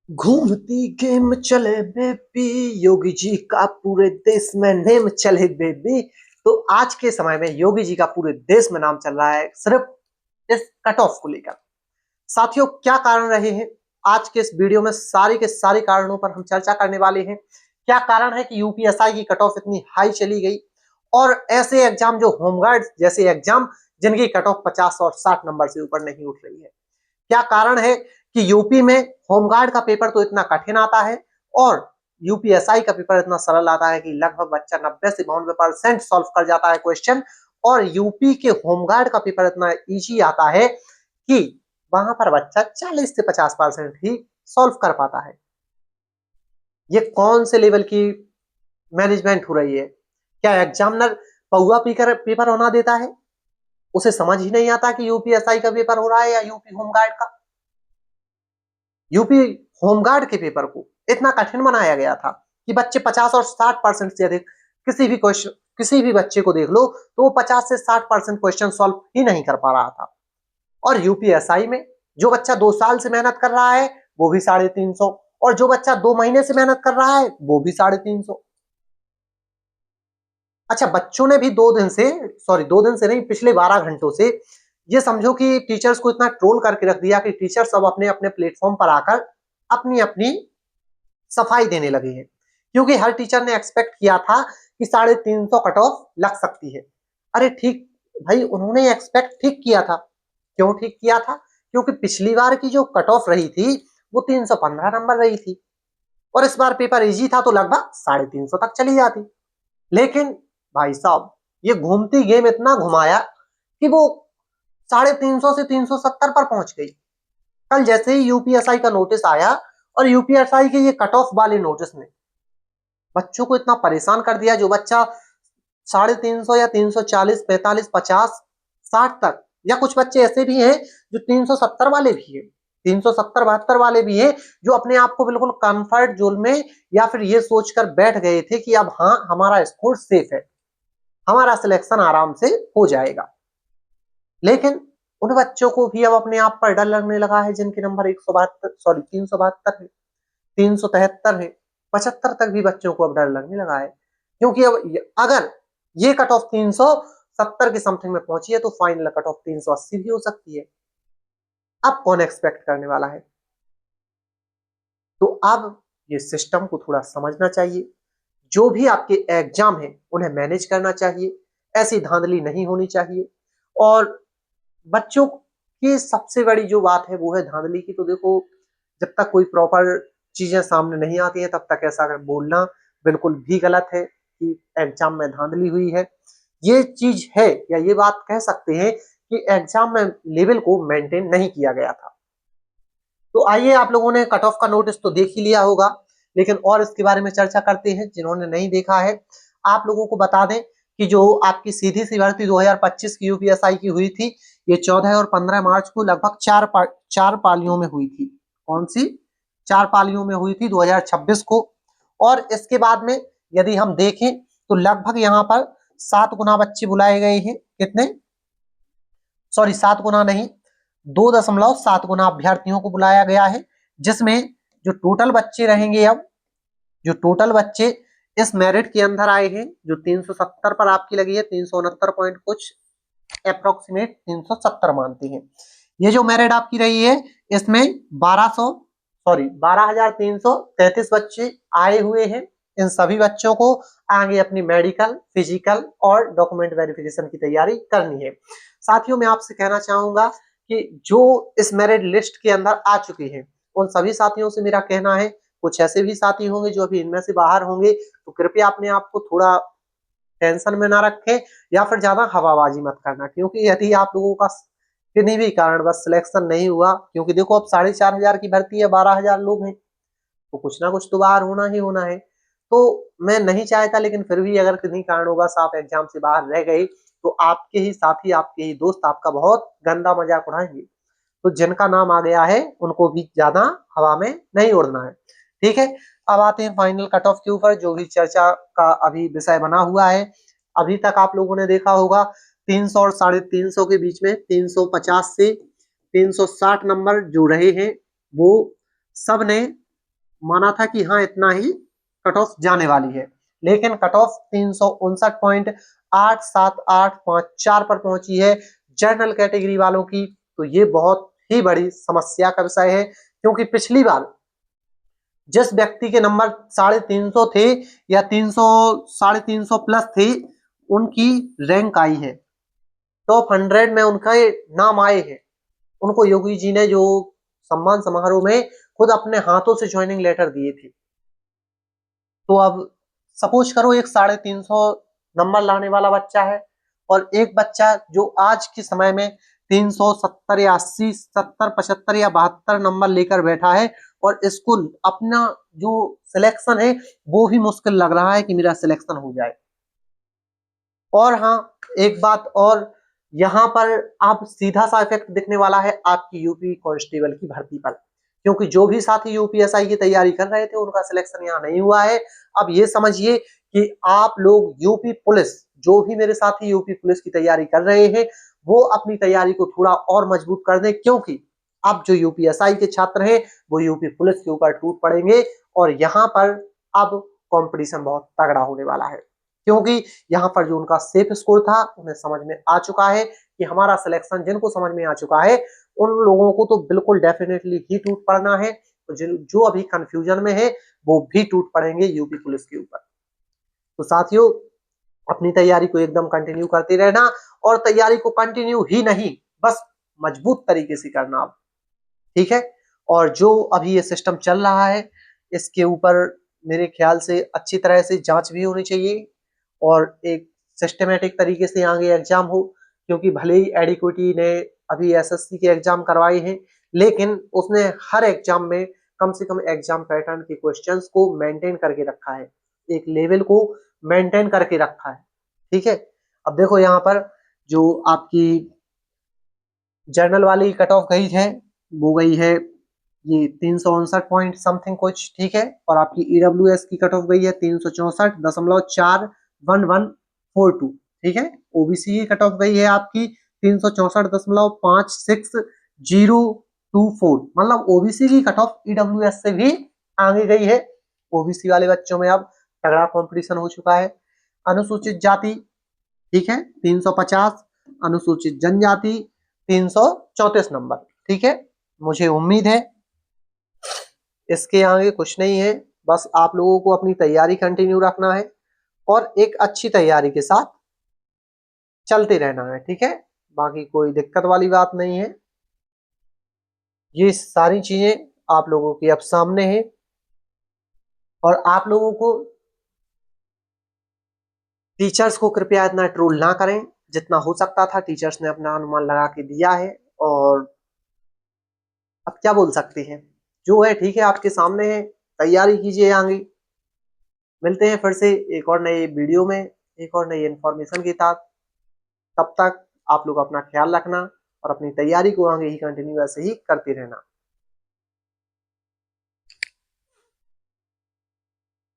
घूमती गेम चले बेबी, योगी जी का पूरे देश में नेम चले बेबी। तो आज के समय में योगी जी का पूरे देश में नाम चल रहा है सिर्फ इस कट ऑफ को लेकर। साथियों, क्या कारण रहे हैं? आज के इस वीडियो में सारी के सारे कारणों पर हम चर्चा करने वाले हैं। क्या कारण है कि यूपीएसआई की कट ऑफ इतनी हाई चली गई, और ऐसे एग्जाम जो होमगार्ड जैसे एग्जाम जिनकी कट ऑफ 50 और 60 नंबर से ऊपर नहीं उठ रही है। क्या कारण है कि यूपी में होमगार्ड का पेपर तो इतना कठिन आता है और यूपीएसआई का पेपर इतना सरल आता है कि लगभग बच्चा 90 से 92% सॉल्व कर जाता है क्वेश्चन, और यूपी के होमगार्ड का पेपर इतना इजी आता है कि वहां पर बच्चा 40 से 50% ही सॉल्व कर पाता है। ये कौन से लेवल की मैनेजमेंट हो रही है? क्या एग्जामिनर पौवा पीकर पेपर होना देता है? उसे समझ ही नहीं आता कि यूपीएसआई का पेपर हो रहा है या यूपी होमगार्ड का। यूपी होमगार्ड के पेपर को इतना कठिन बनाया गया था कि बच्चे 50 और 60% से अधिक किसी भी बच्चे को देख लो तो वो 50 से 60% क्वेश्चन सॉल्व ही नहीं कर पा रहा था। और यूपीएसआई में जो बच्चा 2 साल से मेहनत कर रहा है वो भी 350, और जो बच्चा 2 महीने से मेहनत कर रहा है वो भी 350। अच्छा, बच्चों ने भी 2 दिन से नहीं, पिछले 12 घंटों से ये समझो कि टीचर्स को इतना ट्रोल करके रख दिया कि टीचर्स अब अपने अपने प्लेटफॉर्म पर आकर अपनी अपनी सफाई देने लगे हैं, क्योंकि हर टीचर ने एक्सपेक्ट किया था कि 350 कट ऑफ लग सकती है। अरे ठीक भाई, उन्होंने एक्सपेक्ट ठीक किया था। क्यों ठीक किया था? क्योंकि पिछली बार की जो कट ऑफ रही थी वो 315 नंबर रही थी, और इस बार पेपर इजी था तो लगभग 350 तक चली जाती। लेकिन भाई साहब, ये घूमती गेम इतना घुमाया कि वो 350 से 370 पर पहुंच गई। कल जैसे ही यूपीएसआई का नोटिस आया, और यूपीएसआई के ये कट ऑफ वाले नोटिस ने बच्चों को इतना परेशान कर दिया, जो बच्चा 350 या 340, 45, 50, 60 तक, या कुछ बच्चे ऐसे भी हैं जो 370 वाले भी हैं, 370, 72 वाले भी हैं, जो अपने आप को बिल्कुल कंफर्ट जोन में या फिर ये सोचकर बैठ गए थे कि अब हाँ, हमारा स्कोर सेफ है, हमारा सिलेक्शन आराम से हो जाएगा। लेकिन उन बच्चों को भी अब अपने आप पर डर लगने लगा है जिनके नंबर 372 है, 373 है, 75 तक भी बच्चों को अब डर लगने लगा है। क्योंकि अब अगर ये कट ऑफ 370 के समथिंग में पहुंची है तो फाइनल कट ऑफ 380 भी हो सकती है। अब कौन एक्सपेक्ट करने वाला है? तो अब ये सिस्टम को थोड़ा समझना चाहिए। जो भी आपके एग्जाम है उन्हें मैनेज करना चाहिए, ऐसी धांधली नहीं होनी चाहिए। और बच्चों की सबसे बड़ी जो बात है वो है धांधली की। तो देखो, जब तक कोई प्रॉपर चीजें सामने नहीं आती हैं तब तक ऐसा बोलना बिल्कुल भी गलत है कि एग्जाम में धांधली हुई है। ये चीज है, या ये बात कह सकते हैं कि एग्जाम में लेवल को मेंटेन नहीं किया गया था। तो आइए, आप लोगों ने कट ऑफ का नोटिस तो देख ही लिया होगा, लेकिन और इसके बारे में चर्चा करते हैं जिन्होंने नहीं देखा है। आप लोगों को बता दें कि जो आपकी सीधी सी भर्ती 2025 की यूपीएसआई की हुई थी, ये 14 और 15 मार्च को लगभग चार पालियों में हुई थी। कौन सी? 4 पालियों में हुई थी 2026 को। और इसके बाद में यदि हम देखें तो लगभग यहाँ पर 7 गुना बच्चे बुलाए गए हैं। कितने? 7 गुना नहीं, 2.7 गुना अभ्यर्थियों को बुलाया गया है, जिसमें जो टोटल बच्चे रहेंगे, अब जो टोटल बच्चे इस मेरिट के अंदर आए हैं, जो 370 पर आपकी लगी है, 369 पॉइंट कुछ अप्रोक्सीमेट 370 मानते हैं। ये जो मेरिट आपकी रही है इसमें 12,333 बच्चे आए हुए हैं। इन सभी बच्चों को आगे अपनी मेडिकल, फिजिकल और डॉक्यूमेंट वेरिफिकेशन की तैयारी करनी है। साथियों, मैं आपसे कहना चाहूंगा कि जो इस मेरिट लिस्ट के अंदर आ चुके हैं उन सभी साथियों से मेरा कहना है, कुछ ऐसे भी साथी होंगे जो अभी इनमें से बाहर होंगे, तो कृपया अपने आप को थोड़ा टेंशन में ना रखें या फिर ज्यादा हवाबाजी मत करना। क्योंकि यदि आप लोगों का किन्हीं भी कारण बस सिलेक्शन नहीं हुआ, क्योंकि देखो अब 4,500 की भर्ती है, 12,000 लोग हैं, तो कुछ ना कुछ तो बाहर होना ही होना है। तो मैं नहीं चाहता, लेकिन फिर भी अगर किन्हीं कारणों आप एग्जाम से बाहर रह गए तो आपके ही साथी, आपके ही दोस्त आपका बहुत गंदा मजाक उड़ाएंगे। तो जिनका नाम आ गया है उनको भी ज्यादा हवा में नहीं उड़ना है। ठीक है, अब आते हैं फाइनल कट ऑफ के ऊपर, जो भी चर्चा का अभी विषय बना हुआ है। अभी तक आप लोगों ने देखा होगा 300 और 350 के बीच में 350 से 360 नंबर जो रहे हैं वो सब ने माना था कि हाँ इतना ही कट ऑफ जाने वाली है, लेकिन कट ऑफ 359.87854 पर पहुंची है जनरल कैटेगरी वालों की। तो ये बहुत ही बड़ी समस्या का विषय है, क्योंकि पिछली बार जिस व्यक्ति के नंबर 350 थे या 300 350 प्लस थे, उनकी रैंक आई है, टॉप 100 में उनका नाम आए हैं। उनको योगी जी ने जो सम्मान समारोह में खुद अपने हाथों से ज्वाइनिंग लेटर दिए थे। तो अब सपोज करो एक 350 नंबर लाने वाला बच्चा है, और एक बच्चा जो आज के समय में 370 या 80 70 75 या 72 नंबर लेकर बैठा है, और इसको अपना जो सिलेक्शन है वो भी मुश्किल लग रहा है कि मेरा सिलेक्शन हो जाए। और हाँ, एक बात और, यहाँ पर आप सीधा सा इफेक्ट दिखने वाला है आपकी यूपी कांस्टेबल की भर्ती पर, क्योंकि जो भी साथी यूपीएसआई की तैयारी कर रहे थे उनका सिलेक्शन यहाँ नहीं हुआ है। अब ये समझिए कि आप लोग यूपी पुलिस, जो भी मेरे साथी यूपी पुलिस की तैयारी कर रहे हैं, वो अपनी तैयारी को थोड़ा और मजबूत कर दें, क्योंकि अब जो यूपीएसआई के छात्र हैं वो यूपी पुलिस के ऊपर टूट पड़ेंगे, और यहाँ पर अब कंपटीशन बहुत तगड़ा होने वाला है। क्योंकि यहाँ पर जो उनका सेफ स्कोर था उन्हें समझ में आ चुका है कि हमारा सिलेक्शन, जिनको समझ में आ चुका है उन लोगों को तो बिल्कुल डेफिनेटली ही टूट पड़ना है, तो जो अभी कंफ्यूजन में है वो भी टूट पड़ेंगे यूपी पुलिस के ऊपर। तो साथियों, अपनी तैयारी को एकदम कंटिन्यू करते रहना, और तैयारी को कंटिन्यू ही नहीं, बस मजबूत तरीके से करना आप, ठीक है। और जो अभी ये सिस्टम चल रहा है इसके ऊपर मेरे ख्याल से अच्छी तरह से जांच भी होनी चाहिए, और एक सिस्टमेटिक तरीके से आगे एग्जाम हो, क्योंकि भले ही एडिक्विटी ने अभी एसएससी के एग्जाम करवाए हैं, लेकिन उसने हर एग्जाम में कम से कम एग्जाम पैटर्न के क्वेश्चंस को मेंटेन करके रखा है, एक लेवल को मेंटेन करके रखा है, ठीक है। अब देखो यहाँ पर जो आपकी जर्नल वाली कट ऑफ गई है वो गई है ये 359 पॉइंट समथिंग कुछ, ठीक है। और आपकी ईडब्ल्यूएस की कट ऑफ गई है 364.4142, ठीक है। ओबीसी की कट ऑफ गई है आपकी 364.56024, मतलब ओबीसी की कट ऑफ ईडब्ल्यूएस से भी आगे गई है। ओबीसी वाले बच्चों में अब तगड़ा कंपटीशन हो चुका है। अनुसूचित जाति, ठीक है, 350, अनुसूचित जनजाति 334 नंबर, ठीक है। मुझे उम्मीद है इसके आगे कुछ नहीं है, बस आप लोगों को अपनी तैयारी कंटिन्यू रखना है और एक अच्छी तैयारी के साथ चलते रहना है, ठीक है। बाकी कोई दिक्कत वाली बात नहीं है, ये सारी चीजें आप लोगों के अब सामने है, और आप लोगों को टीचर्स को कृपया इतना ट्रोल ना करें, जितना हो सकता था टीचर्स ने अपना अनुमान लगा के दिया है, और अब क्या बोल सकते हैं, जो है ठीक है आपके सामने है, तैयारी कीजिए आगे। मिलते हैं फिर से एक और नए वीडियो में, एक और नई इन्फॉर्मेशन के साथ। तब तक आप लोग अपना ख्याल रखना और अपनी तैयारी को आगे ही कंटिन्यू ऐसे ही करते रहना।